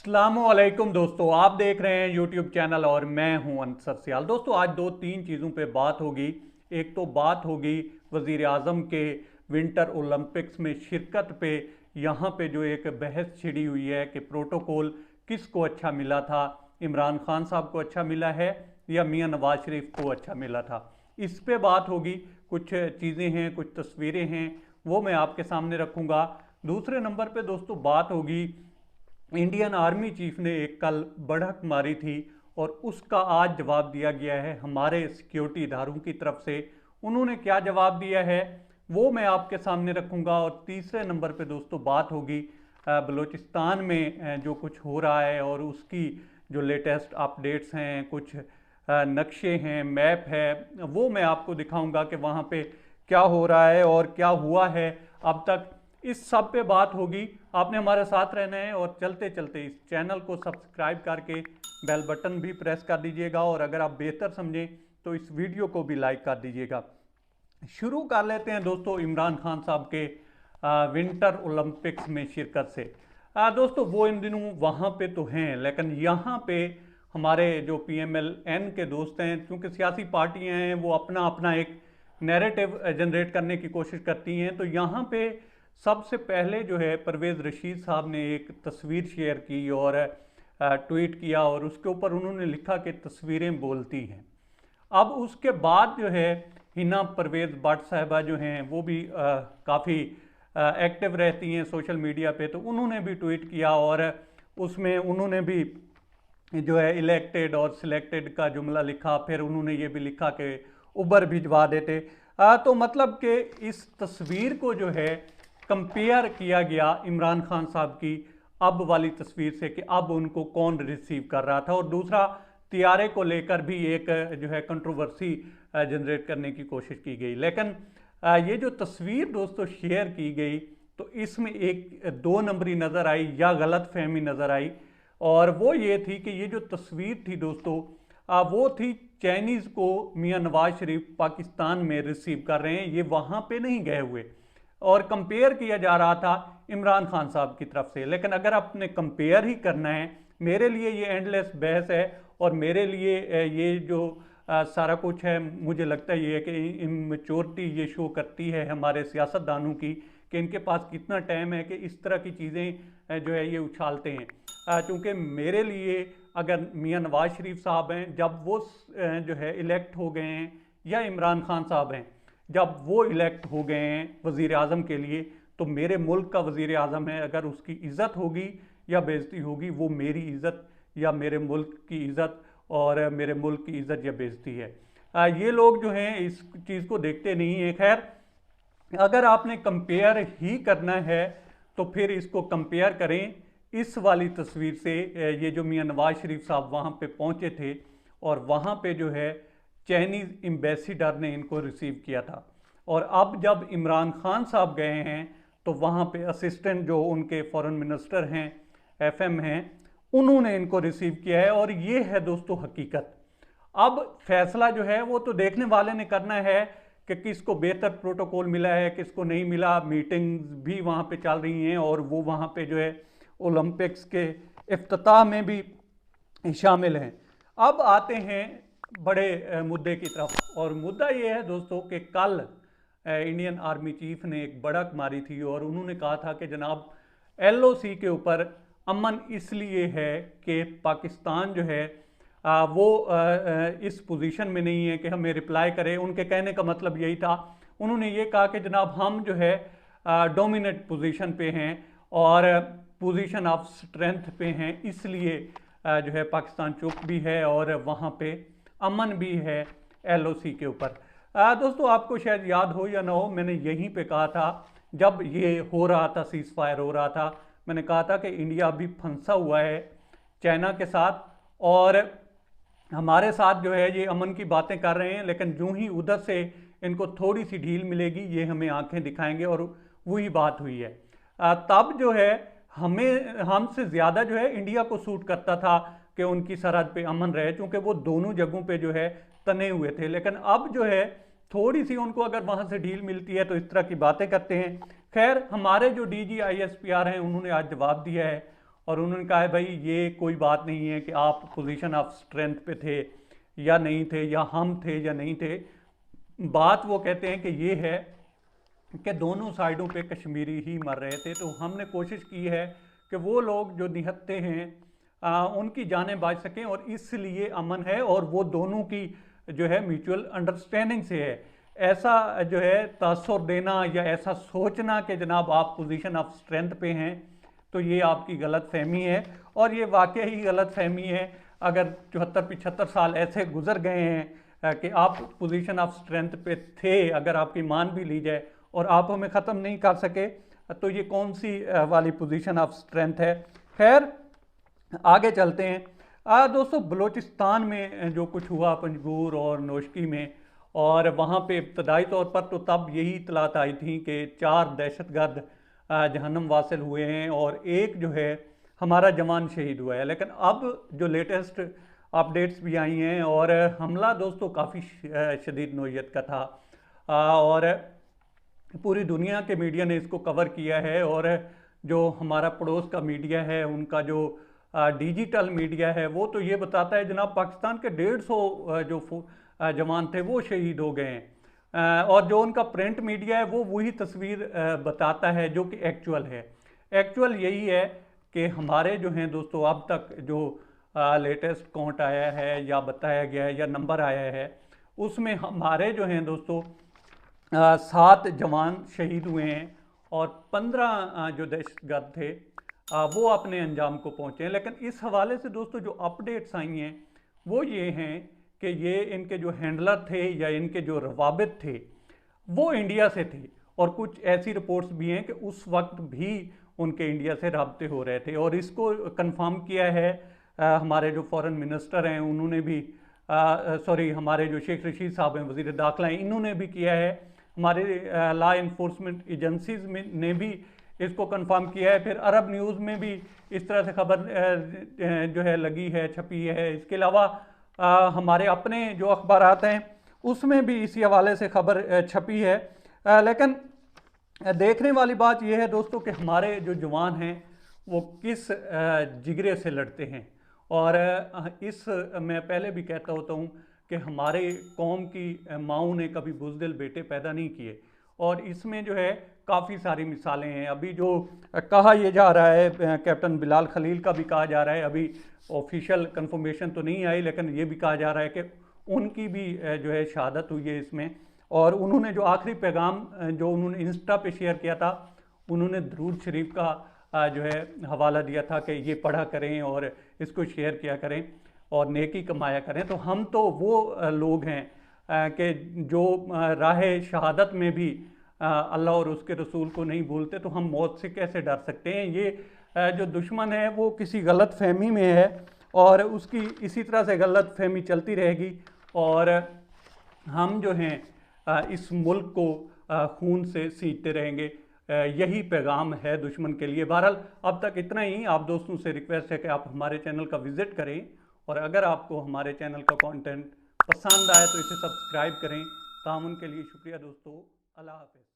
अस्सलामुअलैकुम दोस्तों, आप देख रहे हैं यूट्यूब चैनल और मैं हूं अंसर सियाल। दोस्तों आज दो तीन चीज़ों पे बात होगी। एक तो बात होगी वज़ीर आज़म के विंटर ओलंपिक्स में शिरकत पे। यहाँ पे जो एक बहस छिड़ी हुई है कि प्रोटोकॉल किसको अच्छा मिला था, इमरान खान साहब को अच्छा मिला है या मियाँ नवाज शरीफ को अच्छा मिला था, इस पे बात होगी। कुछ चीज़ें हैं, कुछ तस्वीरें हैं, वो मैं आपके सामने रखूँगा। दूसरे नंबर पे दोस्तों बात होगी, इंडियन आर्मी चीफ ने एक कल बढ़क मारी थी और उसका आज जवाब दिया गया है हमारे सिक्योरिटी इदारों की तरफ से। उन्होंने क्या जवाब दिया है वो मैं आपके सामने रखूंगा। और तीसरे नंबर पे दोस्तों बात होगी बलूचिस्तान में जो कुछ हो रहा है और उसकी जो लेटेस्ट अपडेट्स हैं, कुछ नक्शे हैं, मैप है, वो मैं आपको दिखाऊंगा कि वहाँ पे क्या हो रहा है और क्या हुआ है अब तक। इस सब पे बात होगी। आपने हमारे साथ रहना है और चलते चलते इस चैनल को सब्सक्राइब करके बेल बटन भी प्रेस कर दीजिएगा और अगर आप बेहतर समझें तो इस वीडियो को भी लाइक कर दीजिएगा। शुरू कर लेते हैं दोस्तों इमरान खान साहब के विंटर ओलंपिक्स में शिरकत से। दोस्तों वो इन दिनों वहाँ पे तो हैं, लेकिन यहाँ पे हमारे जो PMLN के दोस्त हैं, क्योंकि सियासी पार्टियाँ हैं, वो अपना अपना एक नैरेटिव जनरेट करने की कोशिश करती हैं। तो यहाँ पे सबसे पहले जो है परवेज़ रशीद साहब ने एक तस्वीर शेयर की और ट्वीट किया और उसके ऊपर उन्होंने लिखा कि तस्वीरें बोलती हैं। अब उसके बाद जो है हिना परवेज़ भट्ट साहिबा जो हैं वो भी काफ़ी एक्टिव रहती हैं सोशल मीडिया पे, तो उन्होंने भी ट्वीट किया और उसमें उन्होंने भी जो है इलेक्टेड और सिलेक्टेड का जुमला लिखा। फिर उन्होंने ये भी लिखा कि उबर भिजवा देते। तो मतलब कि इस तस्वीर को जो है कंपेयर किया गया इमरान खान साहब की अब वाली तस्वीर से कि अब उनको कौन रिसीव कर रहा था। और दूसरा, तियारे को लेकर भी एक जो है कंट्रोवर्सी जनरेट करने की कोशिश की गई। लेकिन ये जो तस्वीर दोस्तों शेयर की गई तो इसमें एक दो नंबरी नज़र आई या गलत फहमी नज़र आई। और वो ये थी कि ये जो तस्वीर थी दोस्तों वो थी चाइनीज़ को मियाँ नवाज शरीफ पाकिस्तान में रिसीव कर रहे हैं, ये वहाँ पे नहीं गए हुए, और कंपेयर किया जा रहा था इमरान खान साहब की तरफ से। लेकिन अगर आपने कंपेयर ही करना है, मेरे लिए ये एंडलेस बहस है और मेरे लिए ये जो सारा कुछ है, मुझे लगता है ये है कि इमेच्योरिटी ये शो करती है हमारे सियासतदानों की कि इनके पास कितना टाइम है कि इस तरह की चीज़ें जो है ये उछालते हैं। क्योंकि मेरे लिए अगर मियाँ नवाज शरीफ साहब हैं जब वो जो है इलेक्ट हो गए हैं, या इमरान खान साहब हैं जब वो इलेक्ट हो गए हैं वज़ीर आज़म के लिए, तो मेरे मुल्क का वज़ीर आज़म है, अगर उसकी इज़्ज़त होगी या बेइज्जती होगी वो मेरी इज़्ज़त या मेरे मुल्क की इज़्ज़त और मेरे मुल्क की इज़्ज़त या बेइज्जती है। ये लोग जो हैं इस चीज़ को देखते नहीं हैं। खैर, अगर आपने कंपेयर ही करना है तो फिर इसको कंपेयर करें इस वाली तस्वीर से। ये जो मियाँ नवाज शरीफ साहब वहाँ पे पहुँचे थे और वहाँ पे जो है चाइनीज़ एम्बेसडर ने इनको रिसीव किया था, और अब जब इमरान खान साहब गए हैं तो वहाँ पे असिस्टेंट जो उनके फॉरेन मिनिस्टर हैं, FM हैं, उन्होंने इनको रिसीव किया है। और ये है दोस्तों हकीकत। अब फैसला जो है वो तो देखने वाले ने करना है कि किसको बेहतर प्रोटोकॉल मिला है, किसको नहीं मिला। मीटिंग्स भी वहाँ पे चल रही हैं और वो वहाँ पे जो है ओलंपिक्स के इफ्तिताह में भी शामिल हैं। अब आते हैं बड़े मुद्दे की तरफ, और मुद्दा ये है दोस्तों कि कल इंडियन आर्मी चीफ ने एक बढ़क मारी थी और उन्होंने कहा था कि जनाब LOC के ऊपर अमन इसलिए है कि पाकिस्तान जो है वो इस पोजीशन में नहीं है कि हमें रिप्लाई करे। उनके कहने का मतलब यही था, उन्होंने ये कहा कि जनाब हम जो है डोमिनेट पोजीशन पे हैं और पोजीशन ऑफ स्ट्रेंथ पे हैं, इसलिए जो है पाकिस्तान चुप भी है और वहाँ पे अमन भी है LOC के ऊपर। दोस्तों आपको शायद याद हो या ना हो, मैंने यहीं पे कहा था जब ये हो रहा था, सीज फायर हो रहा था, मैंने कहा था कि इंडिया अभी फंसा हुआ है चाइना के साथ और हमारे साथ जो है ये अमन की बातें कर रहे हैं, लेकिन यूं ही उधर से इनको थोड़ी सी ढील मिलेगी ये हमें आंखें दिखाएंगे। और वही बात हुई है। तब जो है हमें हमसे ज़्यादा जो है इंडिया को सूट करता था कि उनकी सरहद पे अमन रहे, क्योंकि वो दोनों जगहों पे जो है तने हुए थे। लेकिन अब जो है थोड़ी सी उनको अगर वहाँ से ढील मिलती है तो इस तरह की बातें करते हैं। खैर, हमारे जो DG ISPR हैं उन्होंने आज जवाब दिया है और उन्होंने कहा है भाई ये कोई बात नहीं है कि आप पोजीशन ऑफ स्ट्रेंथ पे थे या नहीं थे, या हम थे या नहीं थे। बात वो कहते हैं कि ये है कि दोनों साइडों पे कश्मीरी ही मर रहे थे। तो हमने कोशिश की है कि वो लोग जो निहत्थे हैं उनकी जानें बच सकें, और इसलिए अमन है, और वो दोनों की जो है म्यूचुअल अंडरस्टैंडिंग से है। ऐसा जो है तासुर देना या ऐसा सोचना कि जनाब आप पोजीशन ऑफ स्ट्रेंथ पे हैं, तो ये आपकी गलत फहमी है, और ये वाकई ही गलत फहमी है। अगर 74-75 साल ऐसे गुजर गए हैं कि आप पोजीशन ऑफ स्ट्रेंथ पे थे, अगर आपकी मान भी ली जाए, और आप हमें ख़त्म नहीं कर सके, तो ये कौन सी वाली पोजीशन ऑफ स्ट्रेंथ है। खैर आगे चलते हैं। दोस्तों, बलूचिस्तान में जो कुछ हुआ पंजगूर और नोशकी में, और वहाँ पे इब्तदाई तौर पर तो तब यही इतलात आई थी कि 4 दहशतगर्द जहन्नम वासिल हुए हैं और एक जो है हमारा जवान शहीद हुआ है। लेकिन अब जो लेटेस्ट अपडेट्स भी आई हैं, और हमला दोस्तों काफ़ी शदीद नौइयत का था, और पूरी दुनिया के मीडिया ने इसको कवर किया है। और जो हमारा पड़ोस का मीडिया है, उनका जो डिजिटल मीडिया है, वो तो ये बताता है जनाब पाकिस्तान के 150 जो जवान थे वो शहीद हो गए हैं, और जो उनका प्रिंट मीडिया है वो वही तस्वीर बताता है जो कि एक्चुअल है। एक्चुअल यही है कि हमारे जो हैं दोस्तों अब तक जो लेटेस्ट काउंट आया है या बताया गया है या नंबर आया है, उसमें हमारे जो हैं दोस्तों 7 जवान शहीद हुए हैं, और 15 जो दहशतगर्द थे वो अपने अंजाम को पहुँचे हैं। लेकिन इस हवाले से दोस्तों जो अपडेट्स आई हैं वो ये हैं कि ये इनके जो हैंडलर थे या इनके जो रवाबित थे वो इंडिया से थे, और कुछ ऐसी रिपोर्ट्स भी हैं कि उस वक्त भी उनके इंडिया से रब्ते हो रहे थे। और इसको कंफर्म किया है हमारे जो फॉरेन मिनिस्टर हैं उन्होंने भी, सॉरी हमारे जो शेख रशीद साहब हैं वज़ीर दाखिला हैं, इन्होंने भी किया है। हमारे लॉ इन्फोर्समेंट एजेंसीज में ने भी इसको कंफर्म किया है। फिर अरब न्यूज़ में भी इस तरह से खबर जो है लगी है, छपी है। इसके अलावा हमारे अपने जो अखबारात हैं उसमें भी इसी हवाले से खबर छपी है। लेकिन देखने वाली बात यह है दोस्तों कि हमारे जो जवान हैं वो किस जिगरे से लड़ते हैं। और इस मैं पहले भी कहता होता हूँ कि हमारे कौम की माओं ने कभी बुज़दिल बेटे पैदा नहीं किए, और इसमें जो है काफ़ी सारी मिसालें हैं। अभी जो कहा यह जा रहा है, कैप्टन बिलाल खलील का भी कहा जा रहा है, अभी ऑफिशियल कंफर्मेशन तो नहीं आई, लेकिन ये भी कहा जा रहा है कि उनकी भी जो है शहादत हुई है इसमें। और उन्होंने जो आखिरी पैगाम जो उन्होंने इंस्टा पे शेयर किया था, उन्होंने दरूद शरीफ का जो है हवाला दिया था कि ये पढ़ा करें और इसको शेयर किया करें और नेकी कमाया करें। तो हम तो वो लोग हैं कि जो राह शहादत में भी अल्लाह और उसके रसूल को नहीं भूलते, तो हम मौत से कैसे डर सकते हैं। ये जो दुश्मन है वो किसी गलत फहमी में है, और उसकी इसी तरह से गलत फहमी चलती रहेगी, और हम जो हैं इस मुल्क को खून से सींचते रहेंगे। यही पैगाम है दुश्मन के लिए। बहरहाल अब तक इतना ही। आप दोस्तों से रिक्वेस्ट है कि आप हमारे चैनल का विज़िट करें, और अगर आपको हमारे चैनल का कंटेंट पसंद आए तो इसे सब्सक्राइब करें। तामुन के लिए शुक्रिया दोस्तों। अल्लाह हाफ़िज़।